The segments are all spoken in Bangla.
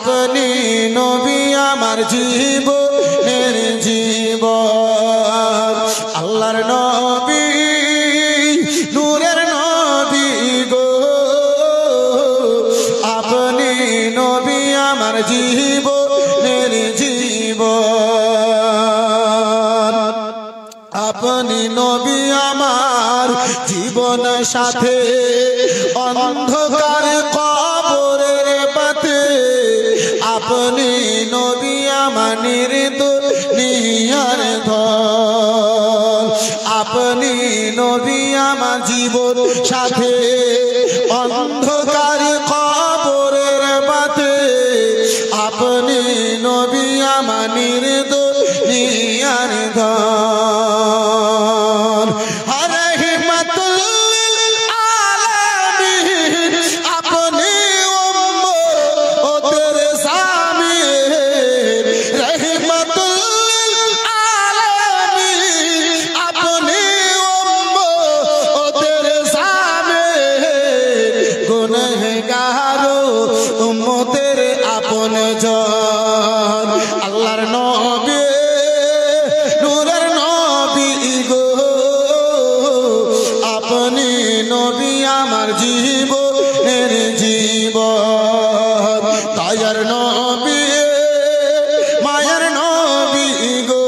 আপনি নবী আমার জীবনের জীবন আল্লাহর নবী নূরের নবী গো আপনি নবী আমার জীবনের জীবন আপনি নবী আমার জীবন সাথে অন্ধকার কবরের পথে আপনি নবী আমার দুনিয়ার ধন আপনি নবী আমার জীবন সাথে অন্ধকার কবরের পথে আপনি নবী আমার দুনিয়ার ধন আল্লাহর নবী নূরের নবী গো আপনি নবী আমার জীবনের জীবন দয়ার নবী মায়ের নবী গো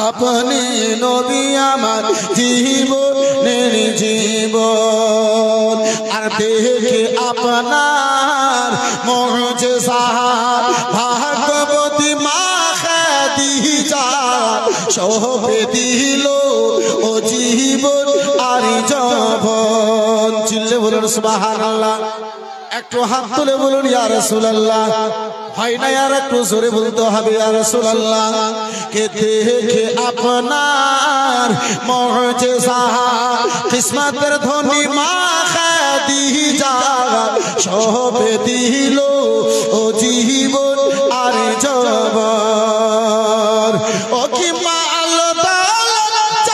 আপনি নবী আমার জীবনের জীবন আর দেখে আপনার মুজিজা ভাগবতী মা খাদিজা শোভে দিল ও জীবন আর যৌবন চিল্লে বলুন সুবহানাল্লাহ একটু হাত তুলে বলুন ইয়া রাসূলুল্লাহ হয় না আর একটু জোরে বলতে হবে ইয়া রাসূলুল্লাহ কে দেখে আপনার মুজিজা কিসমতের ধনী মা খাদিজা শোভে দিল ও জীবন আর যৌবন ও কি মাল দৌলত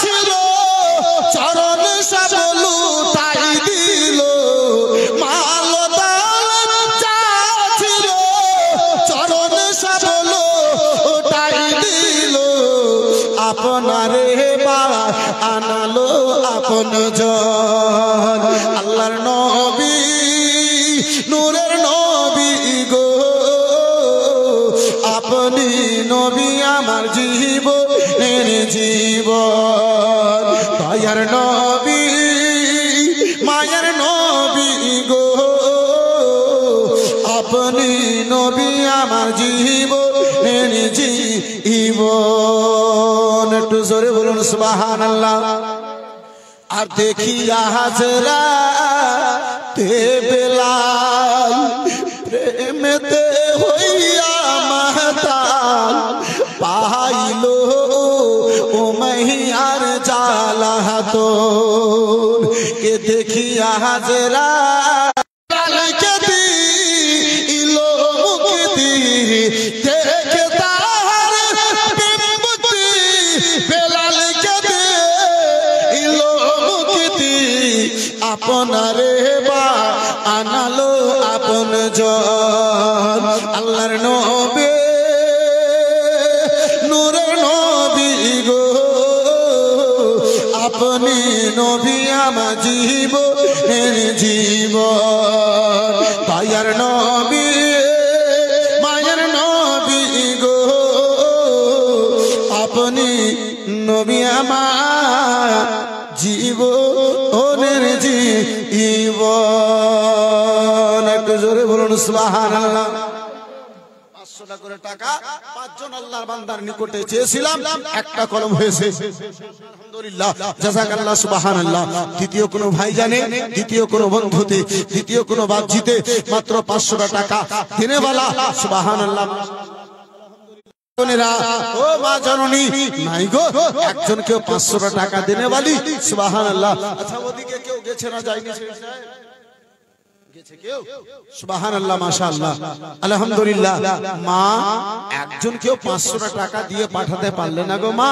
ছিল চরণ সব লুটাই দিল মাল দৌলত ছিল চরণ সব লুটাই দিল আপনারে বা আনালো আপন জন আল্লাহর নবী নূরের নবী গো আপনি নবী আমার জীবনের জীবন দয়ার নবী মায়ের নবী গো আপনি নবী আমার জীবনের জীবন একটু জোরে বলুন সুবহানাল্লাহ আর দেখিয়া হাজরা তে বেলাল প্রেমেতে হইয়া মাতাল পাইল ও মাহিয়ার জালাহাতন কে দেখিয়া হাজরা কে দিল মুক্তি দেখে তাহার বিমুক্তি বেলাল কে দিল মুক্তি আপনারে বা আনালো আপন জন আল্লাহর নবী নূরের নবী গো আপনি নবী আমার জীবনের জীবন দয়ার নবী মায়ের নবী গো আপনি নবী আমার জীবনের জীবন একটু জোরে বলুন সুবহানাল্লাহ 500 টাকা করে টাকা পাঁচজন আল্লাহর বান্দার নিকটে চেয়েছিলাম একটা কলম হয়েছে আলহামদুলিল্লাহ জাযাকাল্লাহ সুবহানাল্লাহ দ্বিতীয় কোনো ভাই জানে দ্বিতীয় কোনো বন্ধুতে দ্বিতীয় কোনো বাজিতে মাত্র 500 টাকা দিনেওয়ালা সুবহানাল্লাহ ও মা জননী নাই গো একজন কেউ 500 টাকা দেনেওয়ালি সুবহানাল্লাহ আচ্ছা ওদিকে কেউ গেছে না যায়নি গেছে কেউ? সুবহানাল্লাহ, মাশাআল্লাহ, আলহামদুলিল্লাহ। মা একজন কেউ 500 টাকা দিয়ে পাঠাতে পারলে না গো মা?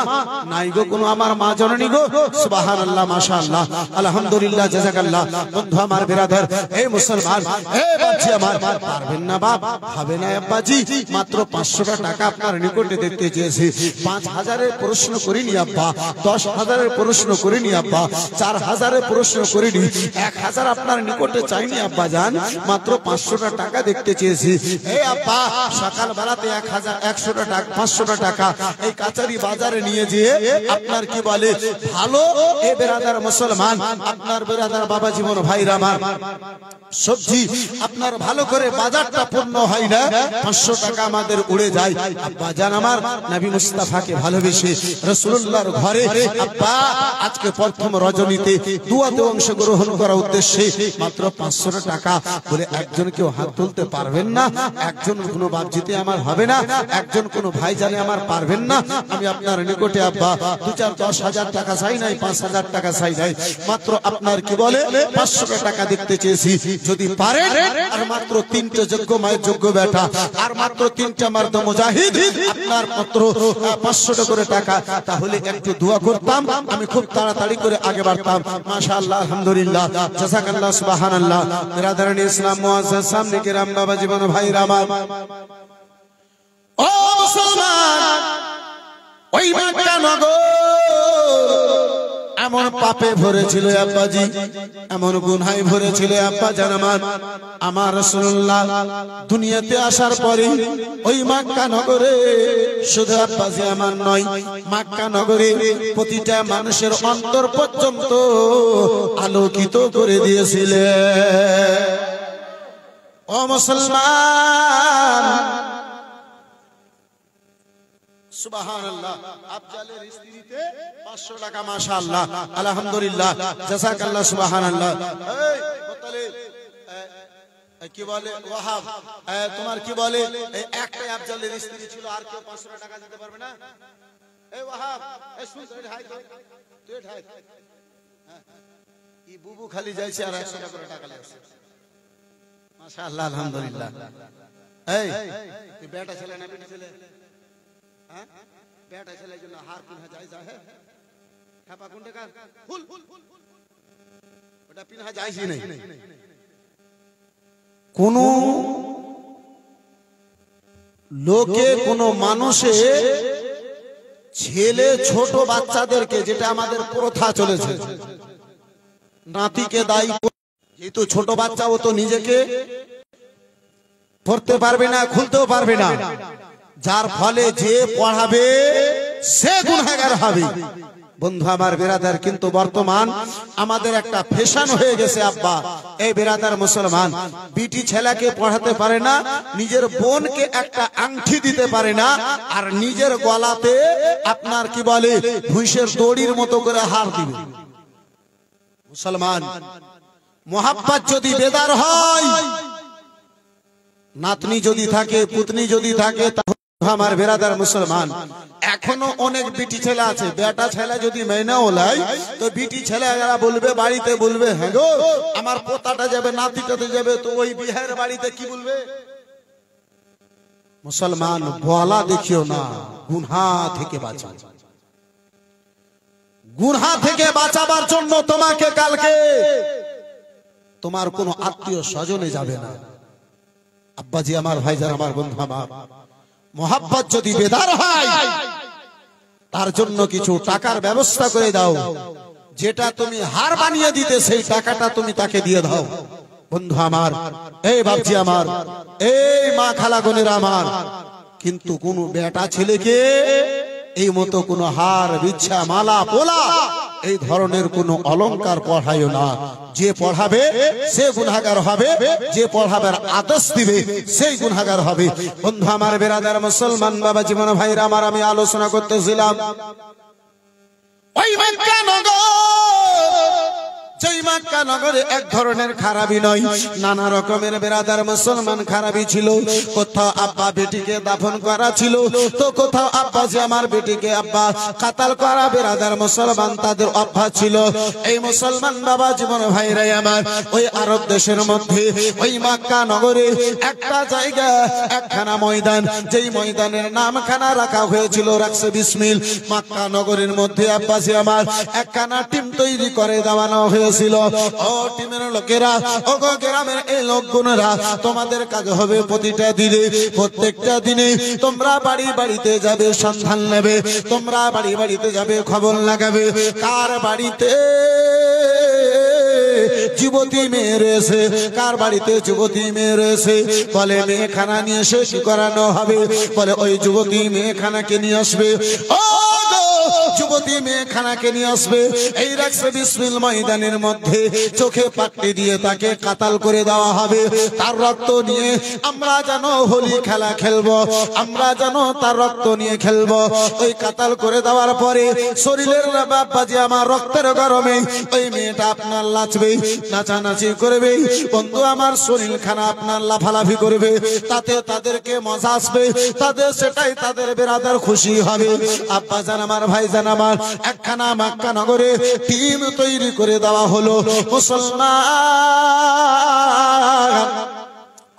নাই গো কোনো আমার মা জননী গো। সুবহানাল্লাহ, মাশাআল্লাহ, আলহামদুলিল্লাহ, জাযাকাল্লাহ। বন্ধু আমার, বিরাদার, এই মুসলমান, এই বাপজি আমার, পারবেন না বাপ? হবে না আব্বাজি, মাত্র 500 টাকা আপনার নিকটে দেখতে চেয়েছি। 5000-এর প্রশ্ন করিনি আব্বা, 10,000-এর প্রশ্ন করিনি আব্বা, 4000-এর প্রশ্ন করিনি, 1000 আপনার নিকটে চাইনি আব্বা জান, মাত্র 500 টাকা দেখতে চেয়েছি। এই আব্বা সকাল বেলাতে 100 টাকা 500 টাকা এই কাচারি বাজারে নিয়ে যেয়ে আপনার কি বলে ভালো এ বেরাদার মুসলমান, আপনার বেরাদার বাবা জীবন ভাইরা আমার, সবজি আপনার ভালো করে বাজারটা পূর্ণ হয় না, 500 টাকা আমাদের উড়ে যায়। আব্বা জান আমার, নবী মুস্তাফাকে ভালোবেসে রাসূলুল্লাহর ঘরে আব্বা আজকে প্রথম রজনীতে দুয়াতে অংশগ্রহণ করার উদ্দেশ্যে মাত্র 500 টাকা বলে একজন কেউ হাত তুলতে পারবেন না? একজন কোনো বাপজিতে আমার হবে না? একজন কোনো ভাই জানে আমার পারবেন না? আমি আপনার নিকটে আব্বা 2-4-10,000 টাকা চাই নাই, 5,000 টাকা চাই নাই, মাত্র আপনার কি বলে 500 টাকা দেখতে চেয়েছি। যদি পারেন আর মাত্র 3টে যোগ্য মায়ের যোগ্য বেটা আর মাত্র 3টা মারদ মুজাহিদ আপনার মাত্র 500 করে টাকা, তাহলে একটু দোয়া করতাম, আমি খুব তাড়াতাড়ি করে আগে বাড়তাম। মাশাআল্লাহ, আলহামদুলিল্লাহ, জাযাকাল্লাহ, সুবহানাল্লাহ। বিরাদরান ইসলাম, মুআজ্জাজ সামনে কিরাম, বাবা জীবন ভাইরা আমার, ও মুসলমান, ওই মক্কা নগর এমন পাপে ভরেছিল আব্বাজি, এমন গুনাহে ভরেছিল আব্বা জান আমার। আমার রাসূলুল্লাহ দুনিয়াতে আসার পরে ওই মক্কা নগরে শুধু আব্বাজি আমার নয়, মক্কা নগরে প্রতিটা মানুষের অন্তর পর্যন্ত আলোকিত করে দিয়েছিলেন। ও মুসলমান, সুবহানাল্লাহ, আফজালের স্ত্রীতে 500 টাকা, মাশাআল্লাহ, আলহামদুলিল্লাহ, জাযাকাল্লাহ, সুবহানাল্লাহ। এই মুতালিব, কি বলে ওয়াহাব, তোমার কি বলে এই একটাই আফজালের স্ত্রী ছিল, আর কেউ 500 টাকা দিতে পারবে না? এই ওয়াহাব, এই শুন, তুই ঢাই, তুই ঢাই, এই বুবু খালি যাইছে আর 100 টাকা করে টাকা লেছে, মাশাআল্লাহ, আলহামদুলিল্লাহ। এই তুই বেটা ছেলে না বেটি ছেলে? বেটা ছেলের জন্য হার পিনা যায় যায়, খাপা কোন টাকা ফুল ওটা পিনা যায়ই নাই। কোন লোকে কোন মানুষে ছেলে ছোট বাচ্চাদেরকে, যেটা আমাদের প্রথা চলেছে, নাতিকে দায়ী, যেহেতু ছোট বাচ্চা ও তো নিজেকে পড়তে পারবে না, খুলতেও পারবে না, যার ফলে যে পড়াবে সে গুনাহগার হবে। বন্ধু আমার, বিরাদার, কিন্তু বর্তমান আমাদের একটা ফ্যাশন হয়ে গেছে আব্বা, এই বিরাদার মুসলমান, বিটি ছেলেকে পড়াতে পারে না, নিজের বোনকে একটা আংটি দিতে পারে না, আর নিজের গলাতে আপনার কি বলে ভুঁইশের দড়ির মতো করে হার দিবে। মুসলমান, মোহাব্বত যদি বেদার হয়, নাতনি যদি থাকে, পুতনি যদি থাকে, আমার বেরাদার মুসলমান, এখনো অনেক বিটি ছেলে আছে, বেটা ছেলে যদি মেয়েও লাই তো বিটি ছেলে বলবে, বাড়িতে বলবে, হ্যাঁ গো আমার পোতাটা যাবে, নাতিটাতে যাবে, তো ওই বিহার বাড়িতে কি বলবে? মুসলমান, বলা দেখিও না, গুনাহ থেকে বাঁচাও। গুনাহ থেকে বাঁচাবার জন্য তোমাকে কালকে তোমার কোনো আত্মীয় স্বজনে যাবে না। আব্বাজি আমার, ভাইজান আমার, বন্ধু আমার, মোহাব্বত যদি বেদার হয়, তার জন্য কিছু টাকার ব্যবস্থা করে দাও, যেটা তুমি হার বানিয়ে দিতে সেই টাকাটা তুমি তাকে দিয়ে দাও। বন্ধু আমার, এই বাপজি আমার, এই মা খালাগণেরা আমার, কিন্তু কোন বেটা ছেলেকে এই মতো কোন হার, বিচ্ছা, মালা, পোলা, এই ধরনের কোন অলংকার পড়াইও না। যে পড়াবে সে গুনাহগার হবে, যে পড়াবার আদেশ দিবে সেই গুনাহগার হবে। বন্ধু আমার, বেরাদার মুসলমান, বাবা জীবন ভাইরা আমার, আমি আলোচনা করতেছিলাম ওই মক্কা নগর সেই মক্কা নগরে এক ধরনের খারাপি নয়, নানা রকমের বেরাদার মুসলমান খারাপি ছিল। কোথাও আব্বা বেটিকে দাফন করা ছিল, তো কোথাও আব্বা যে আমার বেটিকে আব্বা কাতাল করা বেরাদার মুসলমান তাদের অভ্যাস ছিল। এই মুসলমান বাবা জীবন ভাইরাই আমার, ওই আরব দেশের মধ্যে ওই মক্কা নগরে একটা জায়গা, একখানা ময়দান, যেই ময়দানের নামখানা রাখা হয়েছিল রাখছে বিসমিল। মক্কা নগরের মধ্যে আব্বা যে আমার একখানা টিম তৈরি করে দেওয়ানো হয়েছিল। ও টিমের লোকেরা, ও গো গ্রামের এই লোকগুনেরা, তোমাদের কাজ হবে প্রতিটা দিনে, প্রত্যেকটা দিনে তোমরা বাড়ি বাড়িতে যাবে, সন্ধান নেবে, তোমরা বাড়ি বাড়িতে যাবে, খবর লাগাবে কার বাড়িতে যুবতী মেয়ে রয়েছে, কার বাড়িতে যুবতী মেয়ে রয়েছে। বলে মেয়েখানা নিয়ে এসে কি করানো হবে? বলে ওই যুবতী মেয়েখানাকে নিয়ে আসবে। ও যুবতী মেয়েখানাকে নিয়ে আসবে। এই রাখছে বিসমিল ময়দানের মধ্যে চোখে পাট্টি দিয়ে তাকে কাতাল করে দেওয়া হবে। তার রক্ত নিয়ে আমরা যেন হোলি খেলা খেলবো, আমরা যেন তার রক্ত নিয়ে খেলবো। ওই কাতাল করে দেওয়ার পরে শরীরের বাবাজি আমার রক্তের গরমে ওই মেয়েটা আপনার লাচবে, নাচানাচি করবে, বন্ধু আমার শরীর খানা আপনার লাফালাফি করবে, তাতে তাদেরকে মজা আসবে, তাদের সেটাই তাদের বেরাদার খুশি হবে। আব্বা জান আমার, ভাই জান আমার, একখানা মক্কা নগরে টিম তৈরি করে দেওয়া হলো। মুসলমান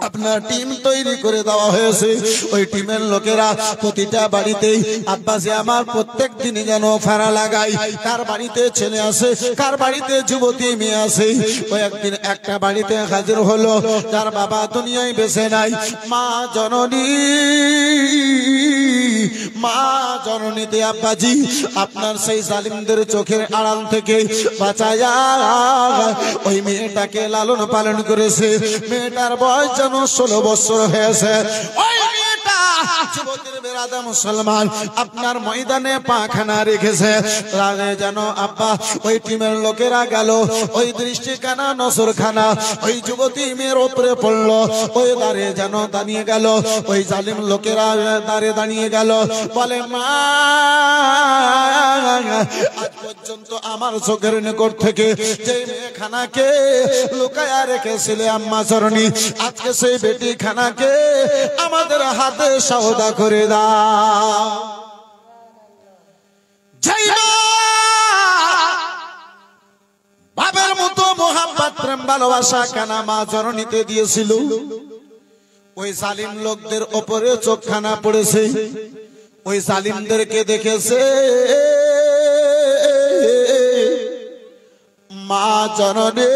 আপনার টিম তৈরি করে দেওয়া হয়েছে। ওই টিমের লোকেরা প্রতিটা বাড়িতেই আব্বা যে আমার প্রত্যেক দিনে যেন ফেরা লাগাই, কার বাড়িতে ছেলে আসে, কার বাড়িতে যুবতী মেয়ে আসে। ওই একদিন একটা বাড়িতে হাজির হলো যার বাবা দুনিয়ায় বেঁচে নাই, মা জননী। মা জননীতে আব্বাজি আপনার সেই জালিমদের চোখের আড়াল থেকে বাঁচায়া ওই মেয়েটাকে লালন পালন করেছে। মেয়েটার বয়স যেন 16 বছর হয়েছে। ওই মেয়েটা যুবতীর বেরাদা মুসলমান আপনার ময়দানে পাখানা রেখেছে। রাগে যেন আব্বা ওই টিমের লোকেরা গেল, ওই দৃষ্টিখানা নজরখানা ওই যুবতী মেয়ের উপরে পড়লো। ওই দাঁড়ে যেন দাঁড়িয়ে গেল, ওই জালিম লোকেরা দাঁড়ে দাঁড়িয়ে গেল। বলে মা, আজ পর্যন্ত আমার চোখের নিকট থেকে যে মেয়েখানাকে লুকায়া রেখেছিলে আম্মা চরণী, আজকে সেই বেটি খানাকে আমাদের হাতে সওদা করে দাও। বাবার মতো মোহাম্মত প্রেম ভালোবাসা কানা মা জননীতে দিয়েছিল, ওই জালিম লোকদের ওপরে চোখখানা পড়েছে। ওই জালিমদেরকে দেখেছে মা জননী।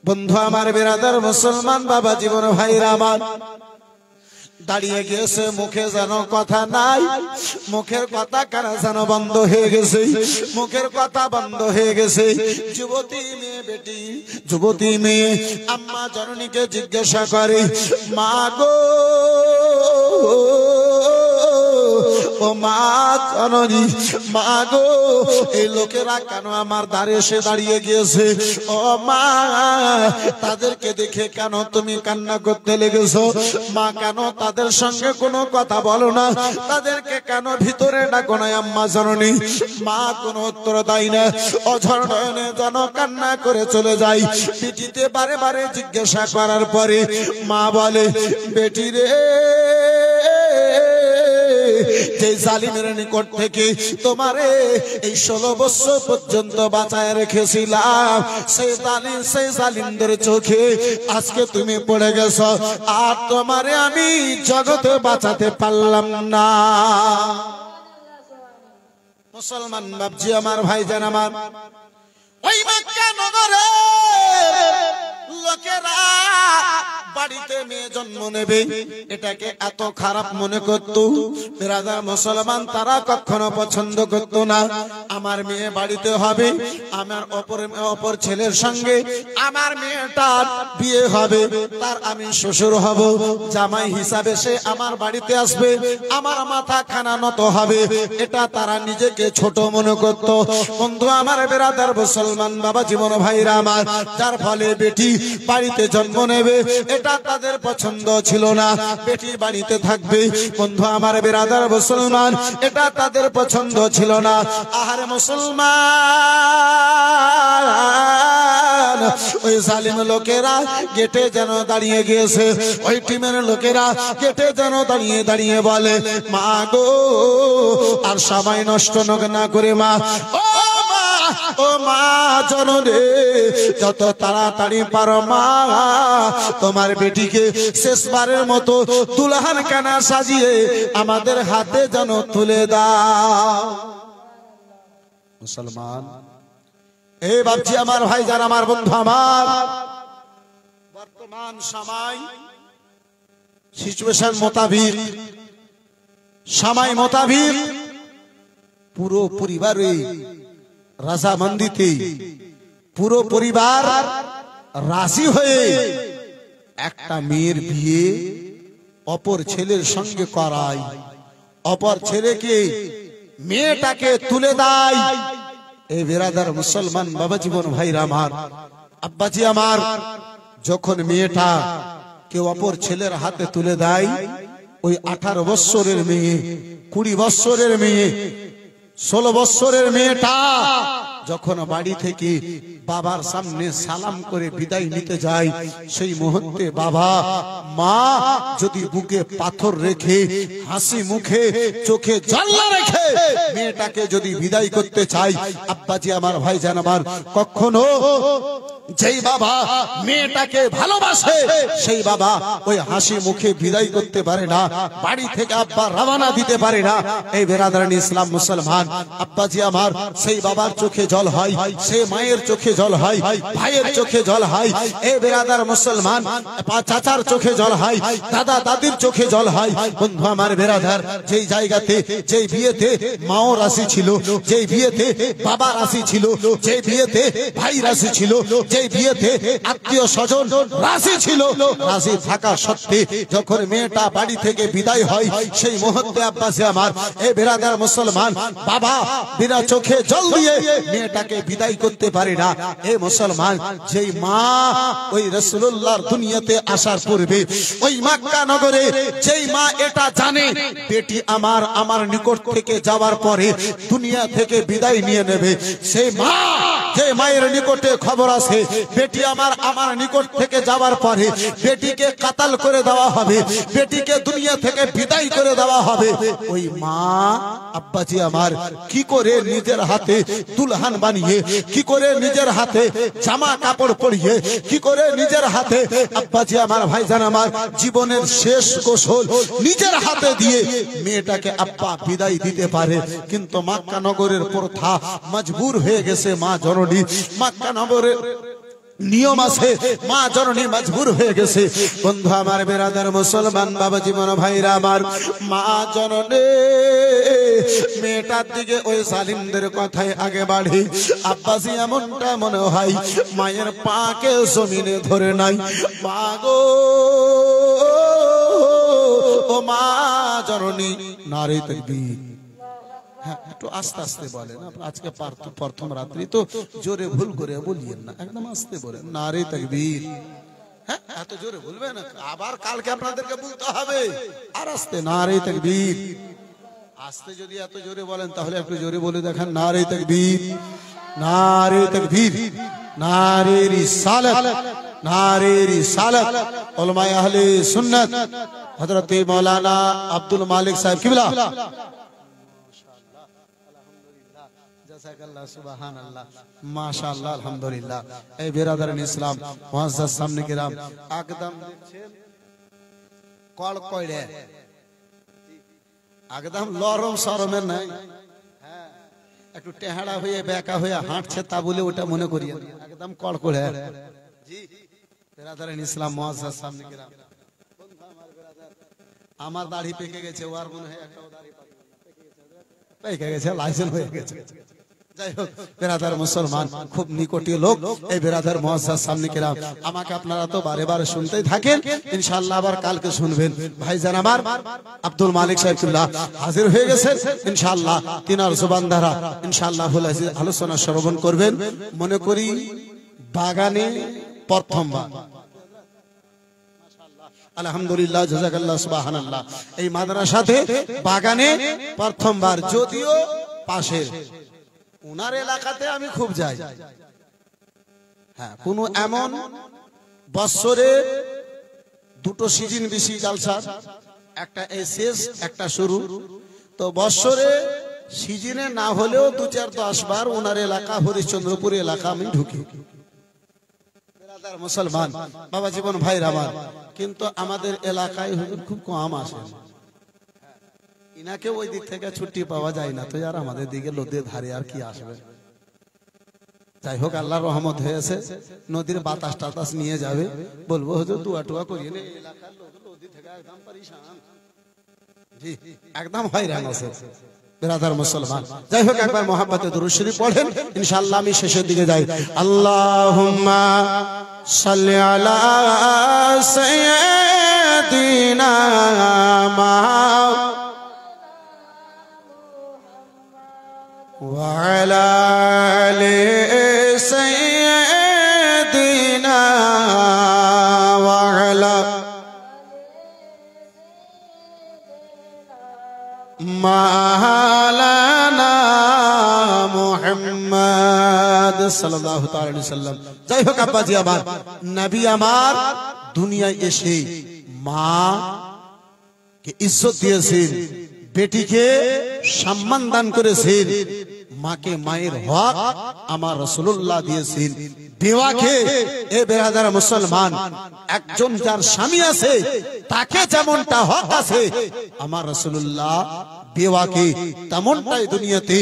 বন্ধু আমার, বেরাদার মুসলমান বাবা জীবন ভাইরা আমার, দাঁড়িয়ে গিয়েছে, মুখে যেন কথা নাই, মুখের কথা কারা যেন বন্ধ হয়ে গেছে, মুখের কথা বন্ধ হয়ে গেছে। যুবতী মেয়ে, বেটি যুবতী মেয়ে আম্মা জননীকে জিজ্ঞাসা করে, মা গো, ও মা জননী, মা গো, এই লোকেরা কেন আমার দ্বারে এসে দাঁড়িয়ে গিয়েছে? ও মা, তাদেরকে দেখে কেন তুমি কান্না করতে লেগেছো? মা, কেন তাদের সঙ্গে কোনো কথা বলো না? তাদেরকে কেন ভিতরে ডাকো না আম্মা জননী? মা কোনো উত্তর দেয় না, অঝর নয়নে যেন কান্না করে চলে যায়। বেটিতে বারে বারে জিজ্ঞাসা করার পরে মা বলে, বেটি রে, যে জালিমের নিকট থেকে তোমারে এই 16 বছর পর্যন্ত বাঁচায় রেখেছিলাম, সেই জালিমদের চোখে আজকে তুমি পড়ে গেছো, আর তোমারে আমি জগতে বাঁচাতে পারলাম না। মুসলমান বাপজি আমার, ভাইজান আমার, ওই মক্কা নগরে লোকেরা বাড়িতে মেয়ে জন্ম নেবে এটাকে এত খারাপ মনে করত। বেরাদার মুসলমান তারা কখনো পছন্দ করত না। আমার মেয়ে বাড়িতে হবে, আমার অপর ছেলের সঙ্গে আমার মেয়েটার বিয়ে হবে, তার আমি শ্বশুর হব, জামাই হিসাবে সে আমার বাড়িতে আসবে, আমার মাথা খানা নত হবে, এটা তারা নিজেকে ছোট মনে করত। বন্ধু আমার, বেরাদার মুসলমান বাবা জীবন ভাইরা আমার, যার ফলে বেটি বাড়িতে জন্ম নেবে এটা তাদের পছন্দ পছন্দ ছিল না, বেটি বাড়িতে থাকবে। বন্ধু আমার বিরাদার মুসলমান, এটা তাদের পছন্দ ছিল না। আহারে মুসলমান, ওই জালিম লোকেরা গেটে যেন দাঁড়িয়ে গিয়েছে, ওই টিমের লোকেরা গেটে যেন দাঁড়িয়ে দাঁড়িয়ে বলে, মা গো আর সময় নষ্ট না করে মা, ও মা জননী, যত তাড়াতাড়ি পারো মা তোমার বেটিকে শেষবারের মতো দুলহান কানা সাজিয়ে আমাদের হাতে যেন তুলে দাও। মুসলমান, এ বাপজি আমার, ভাই যারা আমার, বন্ধু আমার, বর্তমান সময় সিচুয়েশন মোতাবিক, সময় মোতাবিক পুরো পরিবারে রাজামন্দিতে পুরো পরিবার রাজি হয়ে একটা মেয়ের বিয়ে অপর ছেলের সঙ্গে করায়, অপর ছেলেকে মেয়েটাকে তুলে দেয়। এই বিরাদার মুসলমান বাবা জীবন ভাইরা আমার, আব্বাজি আমার, যখন মেয়েটা কেউ অপর ছেলের হাতে তুলে দেয়, ওই 18 বৎসরের মেয়ে, 20 বৎসরের মেয়ে, 16 বৎসরের মেয়েটা যখন বাড়ি থেকে বাবার সামনে সালাম করে বিদায় নিতে যায়, সেই মুহূর্তে বাবা মা যদি বুকে পাথর রেখে, হাসি মুখে, চোখে জল রেখে মেয়েটাকে যদি বিদায় করতে চাই, আব্বাজি আমার, ভাইজান আমার, কখনো যেই বাবা মেয়েটাকে ভালোবাসে সেই বাবা ওই হাসি মুখে বিদায় করতে পারে না, বাড়ি থেকে আব্বা রওনা দিতে পারে না। এই বেরাদারান ইসলাম মুসলমান, আব্বাজি আমার, সেই বাবার চোখে জল হয়, সেই মায়ের চোখে জল হয়, ভাইয়ের চোখে জল হয়। এই বেরাদার মুসলমান, চাচার চোখে জল হয়, দাদা দাদির চোখে জল হয়। বন্ধু আমার বেরাদার, যেই জায়গাতে, যেই বিয়েতে মাও রাশি ছিল, যেই বিয়েতে বাবা রাশি ছিল, যেই বিয়েতে ভাই রাশি ছিল, যেই বিয়েতে আত্মীয় স্বজন রাশি ছিল, রাশি থাকা সত্ত্বে যখন মেয়েটা বাড়ি থেকে বিদায় হয়, সেই মুহূর্তে আব্বাসে আমার, এই বেরাদার মুসলমান, বাবা বিনা চোখে জল দিয়ে মেয়েটাকে বিদায় করতে পারে না। এই মুসলমান, যেই মা ওই রাসূলুল্লাহর দুনিয়াতে আসার পূর্বে ওই মক্কা নগরে, যেই মা এটা জানে বেটি আমার আমার নিকট থেকে যাওয়ার পরে দুনিয়া থেকে বিদায় নিয়ে নেবে, সেই মা, যে মায়ের নিকটে খবর আছে বেটি আমার আমার নিকট থেকে যাওয়ার পরে বেটিকে কাতাল করে দেওয়া হবে, বেটিকে দুনিয়া থেকে বিদায় করে দেওয়া হবে, ওই মা আব্বাজি আমার কি করে নিজের হাতে দুলহান বানিয়ে, কি করে নিজের হাতে জামা কাপড় পরিয়ে, কি করে নিজের হাতে আব্বাজি আমার, ভাইজান আমার, জীবনের শেষ গোসল নিজের হাতে দিয়ে মেয়েটাকে আব্বা বিদায় দিতে পারে। কিন্তু মক্কা নগরের প্রথা মজবুর হয়ে গেছে, মা জননী, মক্কা নগরের নিয়ম আছে, মা জননী মজবুর হয়ে গেছে। বন্ধু আমার বেরাদার মুসলমান বাবা জীবন ভাইরা আমার, মা জননী মেয়েটার দিকে ওই সালিমদের কথায় আগে বাড়ি, আব্বাসি এমনটা মনে হয় মায়ের পাকে জমিনে ধরে নাই, মা গো ও মা জননী, নারে তাকবীর। হ্যাঁ, একটু আস্তে আস্তে বলেন, আজকে প্রথম রাত্রি তো জোরে ভুল করে বলিয়েন না, একদম আস্তে বলেন, নারে তাকবীর। হ্যাঁ, এত জোরে বলবেন না, আবার কালকে আপনাদেরকে বলতে হবে, আর আস্তে, নারে তাকবীর। আস্তে যদি এত জোরে বলেন তাহলে একটু জোরে বলে দেখান, নারে তাকবীর, নারে তাকবীর, নারে রিসালাত, নারে রিসালাত। উলামায়ে আহলে সুন্নাত হযরত মাওলানা আব্দুল মালিক সাহেব কিবলা, সুবহানাল্লাহ, মাশাআল্লাহ, আলহামদুলিল্লাহ। এই বেরাদারান ইসলাম মুআজ্জাজ সামনে কিরাম, একদম দেখছেন কড়কড়ে, একদম লরম সরমের নাই, হ্যাঁ, একটু টেহাড়া হয়ে বেঁকা হয়ে হাঁটছে তা বলে ওটা মনে করি, একদম কড়কড়ে। জি বেরাদারান ইসলাম মুআজ্জাজ সামনে কিরাম, আমার দাড়ি পেকে গেছে, ওর মনে হয় একটাও দাড়ি পেকে গেছে, লাইসেন্স হয়ে গেছে। যাই হোক বেরাদার মুসলমান, খুব নিকটীয় লোক এই বেরাদার মুআজ্জাজ সামনে কিরাম, আমাকে আপনারা তো বারে বারে শুনতেই থাকেন, ইনশাআল্লাহ আবার কালকে শুনবেন। ভাইজান আমার আব্দুল মালিক সাহেবুল্লাহ হাজির হয়ে গেছেন, ইনশাআল্লাহ তিনার জবান দ্বারা ইনশাআল্লাহ আলোচনা শ্রবণ করবেন। মনে করি বাগানে প্রথমবার আলহামদুলিল্লাহ, জাযাকাল্লাহ, সুবহানাল্লাহ। এই মাদ্রাসাতে বাগানে প্রথমবার, যদিও পাশের ওনার এলাকাতে আমি খুব যাই। হ্যাঁ, কোন এমন বছরে দুটো সিজন বেশি জালসার, একটা এই শেষ একটা শুরু, তো বছরে সিজনে না হলেও 2-4-10 বার ওনার এলাকা হরিশ্চন্দ্রপুর এলাকা আমি ঢুকি। মুসলমান বাবা জীবন ভাইরা আমার, কিন্তু আমাদের এলাকায় হুজুর খুব কম আসে। ইনাকে ওই দিক থেকে ছুটি পাওয়া যায় না, তো আর আমাদের দিকে নদীর ধারে আর কি আসবে। যাই হোক, আল্লাহর রহমত হয়েছে, নদীর বাতাস টাতাস নিয়ে যাবে, বলবো হুজুর দুয়া টুয়া করিয়ে নে। এলাকার লোক নদী থেকে একদম পরিশান, জি একদম হয়রান আছে বিরাদার মুসলমান। যাই হোক, একবার মোহাব্বতে দুরূদ শরীফ পড়েন, ইনশাআল্লাহ আমি শেষের দিকে যাই। আল্লাহুম্মা সাল্লি আলা সাইয়্যিদিনা ওয়া আলা আলি সাইয়্যিদিনা ওয়া আলা মাওলানা মুহাম্মদ সাল্লাল্লাহু তাআলা আলাইহি ওয়াসাল্লাম। যাই হোক আব্বাজি আমার, নবী আমার দুনিয়ায় এসে মা কে ইজ্জত দিয়েছেন, বেটিকে সম্মান দান করেছেন, মাকে মায়ের হক আমার রাসূলুল্লাহ দিয়েছেন। বিবাহকে এ বেরাদার মুসলমান, একজন যার স্বামী আছে তাকে যেমনটা হক আছে, আমার রাসূলুল্লাহ বিবাহকে তেমনটাই দুনিয়াতে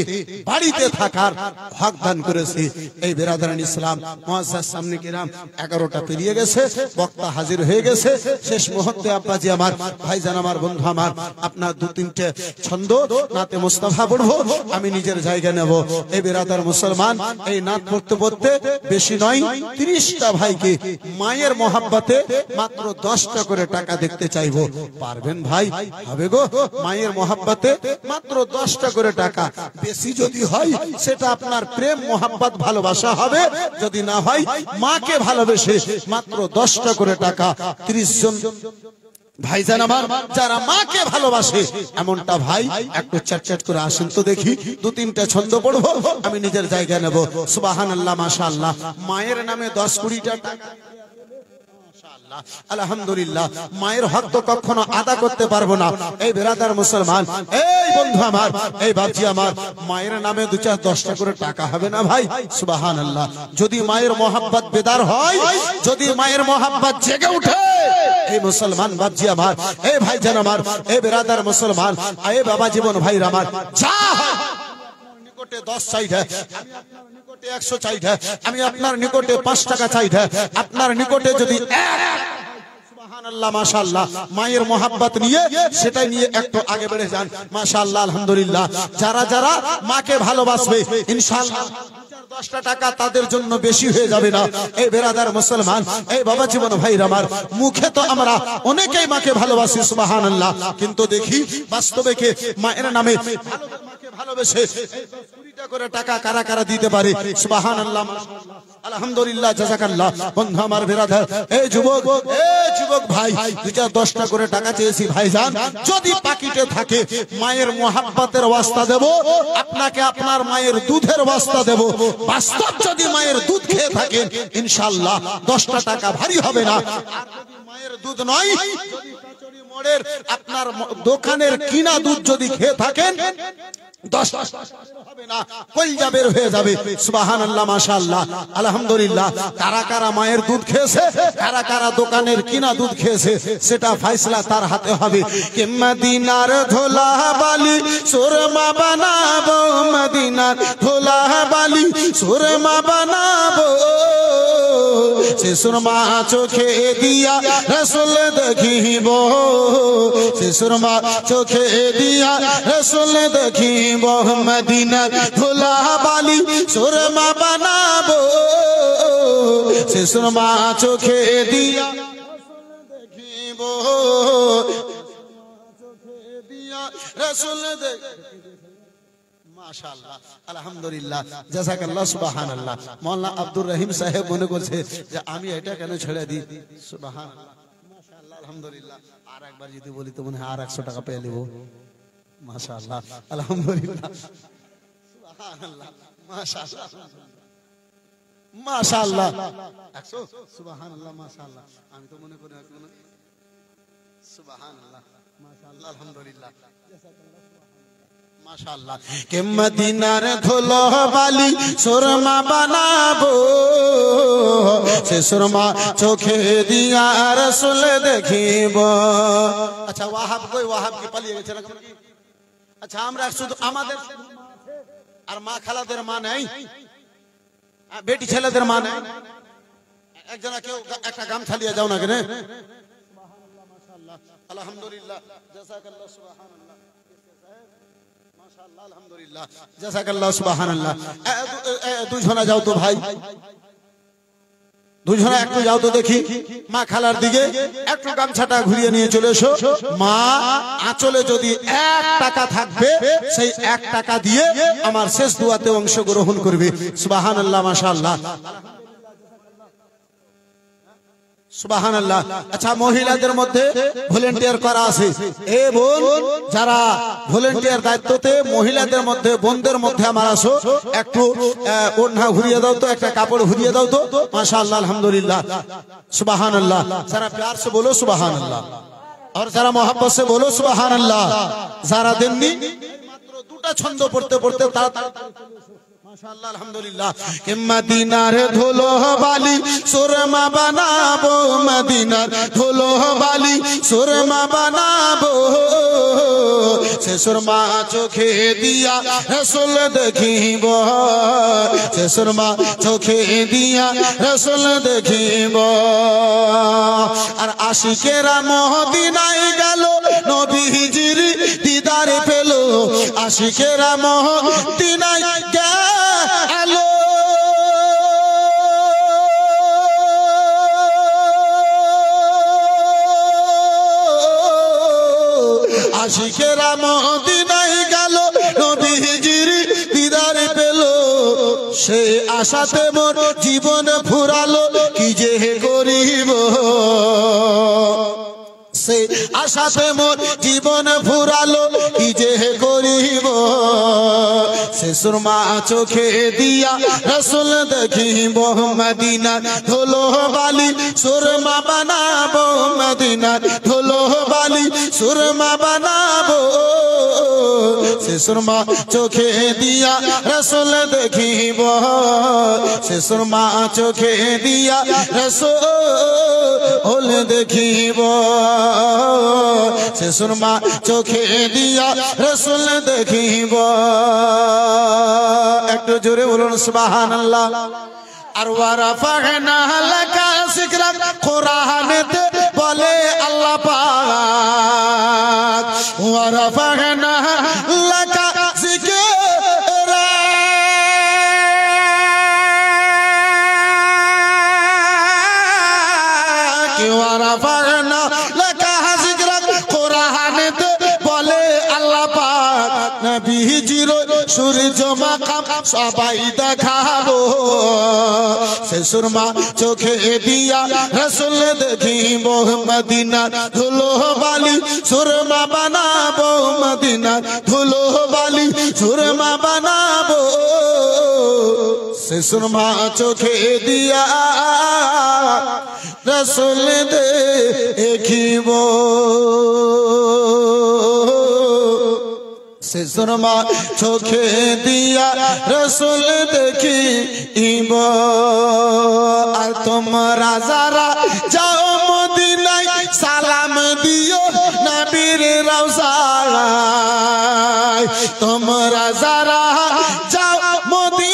বাড়িতে থাকার হক দান করেছে। এই বেরাদারান ইসলাম মুআজ্জাজ সামনে কিরাম 11টা পেরিয়ে গেছে, বক্তা হাজির হয়ে গেছে। শেষ মুহূর্তে আব্বাজি আমার, ভাইজান আমার, বন্ধু আমার, আপনার 2-3টে ছন্দ নাতে মুস্তাফা পড়বো, আমি নিজের জায়গা নেব। এই বেরাদার মুসলমান, এই নাত পড়তে পড়তে বেশি নয় 30টা ভাইকে মায়ের মোহাব্বতে মাত্র 10টা করে টাকা দেখতে চাইবো। পারবেন ভাই? হবে গো? মায়ের মোহাব্বতে মাত্র 10টা করে টাকা। বেশি যদি হয় সেটা আপনার প্রেম মোহাব্বত ভালোবাসা হবে, যদি না হয় মাকে ভালোবেসে মাত্র 10টা করে টাকা। 30 জন ভাইজান আমার যারা মাকে ভালোবাসে এমনটা ভাই একটু চ্যাট করে আসেন তো দেখি, 2-3টা ছন্দ পড়বো, আমি নিজের জায়গা নেব। সুবহানাল্লাহ, মাশাআল্লাহ। মায়ের নামে 10-20টা টাকা, আলহামদুলিল্লাহ। মায়ের হক তো কখনো আদা করতে পারবো না। এই বেরাদার মুসলমান, এই বন্ধু আমার, এই বাপজি আমার, মায়ের নামে 2-4-10টা করে টাকা হবে না ভাই? সুবহানাল্লাহ। যদি মায়ের মোহাব্বত বেদার হয়, যদি মায়ের মোহাব্বত জেগে উঠে, এই মুসলমান বাপজি আমার, এই ভাইজান আমার, এই বেরাদার মুসলমান, এই বাবা জীবন ভাইরা আমার, যা হয় নিকটে 10 চাই, আমি আপনার নিকটে 100 চাই, আমি আপনার নিকটে 5 টাকা চাই, আপনার নিকটে যদি সুবহানাল্লাহ, মাশাআল্লাহ, মায়ের মোহাব্বত নিয়ে সেটাই নিয়ে একটু আগে বেড়ে যান। মাশাআল্লাহ, আলহামদুলিল্লাহ। যারা যারা মাকে ভালোবাসবে ইনশাআল্লাহ 10টা টাকা তাদের জন্য বেশি হয়ে যাবে না। এই বেরাদার মুসলমান, এই বাবা জীবন ভাইরা আমার, মুখে তো আমরা অনেকেই মাকে ভালোবাসি, সুবহানাল্লাহ, কিন্তু দেখি বাস্তবে কে মায়ের নামে মাকে ভালোবেসে 20টা করে টাকা কারা কারা দিতে পারে? সুবহানাল্লাহ, আলহামদুলিল্লাহ, জাযাকাল্লাহ। বন্ধু আমার, বেরাদার, এই যুবক ভাই, 2-10টা করে টাকা চেয়েছি ভাইজান, যদি পাকিটে থাকে মায়ের মোহাব্বতের ওয়াস্তা দেব, আপনাকে আপনার মায়ের দুধের ওয়াস্তা দেব। বাস্তব যদি মায়ের দুধ খেয়ে থাকেন ইনশাআল্লাহ 10টা টাকা ভারী হবে না। আর যদি মায়ের দুধ নয়, যদি কচুরি মোড়ের আপনার দোকানের কিনা দুধ যদি খেয়ে থাকেন 10টা হবে না, কলজা বের হয়ে যাবে। সুবহানাল্লাহ, মাশাআল্লাহ, আলহামদুলিল্লাহ। কারা কারা মায়ের দুধ খেয়েছে, কারা কারা দোকানের কিনা দুধ খেয়েছে, সেটা ফয়সালা তার হাতে হবে। কে মদিনার ধোলা বালি সুরমা বানাবো, মদিনার ধোলা বালি সুরমা বানাবো, সে সুরমা চোখে দিয়া রাসূল দেখিব, সে সুরমা চোখে দিয়া রাসূল দেখিব, মদিনার ধোলা বালি সুরমা বানাবো, সে সুরমা চোখে দিয়া দেখিব, চোখে দিয়া রাসূল দেখিব। মাশাআল্লাহ, আলহামদুলিল্লাহ, জাযাকাল্লাহ, সুবহানাল্লাহ। মাওলানা আব্দুর রহিম সাহেব মনে করছে যে আমি এটা কেন ছেড়ে দিই। সুবহানাল্লাহ, মাশাআল্লাহ, আলহামদুলিল্লাহ। আর একবার যদি বলি তো মনে হয় আর 100 টাকা পেয়ে নেব। মাশাআল্লাহ আলহামদুলিল্লাহ সুবহানাল্লাহ মাশাআল্লাহ মাশাআল্লাহ 100 সুবহানাল্লাহ মাশাআল্লাহ। আমি তো মনে করি সুবহানাল্লাহ মাশাআল্লাহ আলহামদুলিল্লাহ মাশাআল্লাহ। কে মদিনার ধুলো বালি সুরমা বানাবো, সে সুরমা চোখে দিয়া রাসূল দেখিব। আচ্ছা ওয়াহাব কই? ওয়াহাব কি পালিয়ে গেছে না কি? আচ্ছা আমরা শুধু আমাদের আর মা খালাদের মা নাই, বেটি ছেলেদের মা নাই, একজনা কেউ একটা গামছা নিয়ে যাও না কেন? সুবহানাল্লাহ মাশাআল্লাহ আলহামদুলিল্লাহ জাযাকাল্লাহ সুবহানাল্লাহ মাশাআল্লাহ আলহামদুলিল্লাহ জাযাকাল্লাহ সুবহানাল্লাহ। দুজনা যাও তো ভাই, দুজনা একটু যাও তো দেখি মা খালার দিকে, একটু গামছাটা ঘুরিয়ে নিয়ে চলে এসো। মা আঁচলে যদি 1 টাকা থাকবে সেই 1 টাকা দিয়ে আমার শেষ দুয়াতে অংশগ্রহণ করবে। সুবহানাল্লাহ মাশাআল্লাহ সুবহানাল্লাহ। আচ্ছা মহিলাদের মধ্যে ভলেন্টিয়ার করা আছে, এ বোন যারা ভলেন্টিয়ার দায়িত্বতে মহিলাদের মধ্যে বোনদের মধ্যে আমার আসো, একটু ওড়না ঘুরিয়ে দাও তো, একটা কাপড় ঘুরিয়ে দাও তো। মাশাআল্লাহ আলহামদুলিল্লাহ সুবহানাল্লাহ। যারা প্यार से बोलो সুবহানাল্লাহ, और যারা मोहब्बत से बोलो সুবহানাল্লাহ। যারা দেননি মাত্র 2টা ছন্দ পড়তে পড়তে তাড়াতাড়ি মাশাআল্লাহ আলহামদুলিল্লাহ। কে মদিনার ধুলো বালি সুরমা বানাবো, মদিনার ধুলো বালি সুরমা বানাবো, সে সুরমা চোখে দিয়া রাসূল দেখিব, সে সুরমা চোখে দিয়া রাসূল দেখিব। আর আশিকেরা মদিনায় গেল নবীজির দিদার পেল, আশিকেরা মদিনায় গেল আশিকেরা মদিনায় গেল নবীজির দিদার পেল, সে আশাতে মোর জীবন ফুরালো কি যে করিব, সে আশাতে মোর জীবন ফুরালো কি যে করিব। সে সুরমা চোখে দিয়া রাসূল দেখিব, মদিনার ধুলো বালি সুরমা বানাবো, মদিনার ধুলো বালি সুরমা বানাবো, সে সুরমা চোখে দিয়া রাসূল দেখিব, সে সুরমা চোখে দিয়া রাসূল দেখিব, সে সুরমা চোখে দিয়া রাসূল দেখিব। একটু জোরে বলুন সুবহানাল্লাহ। আর ওয়ারাফানা লাকা যিকরাক কোরআনেতে বলে আল্লাহ পাক, ওয়ারাফানা লাকা যিকরাক, ওয়ারাফানা লাকা যিকরাক কোরআনেতে বলে আল্লাহ পাক, নবীজির সূর্য মাকাম সবাই দেখাবো, সে সুরমা চোখে দিয়া রাসূল দেখিব, মদিনার ধুলো বালি সুরমা বানাবো, মদিনার ধুলো বালি সুরমা বানাবো, সে সুরমা চোখে দিয়া রাসূল দেখিব, সে সুরমা চোখে দিয়া রাসূল দেখিব। আর তোমরা যারা যাও মদিনায় সালাম দিও নবীর রওজায়, তোমরা যারা যাও মদিনায়,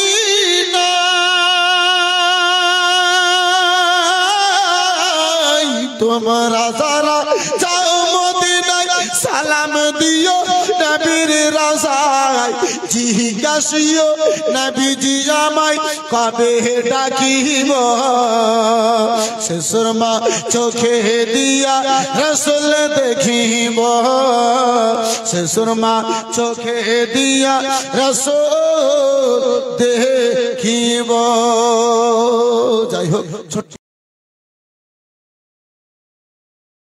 তোমরা যারা যাও মদিনায় সালাম দিও নবীর রওজায়, জিজ্ঞাসিও নবীজি আমায় কবে ডাকিব, সে সুরমা চোখে দিয়া রাসূল দেখিব, সে সুরমা চোখে দিয়া রাসূল দেখিব। যাই হোক ছোট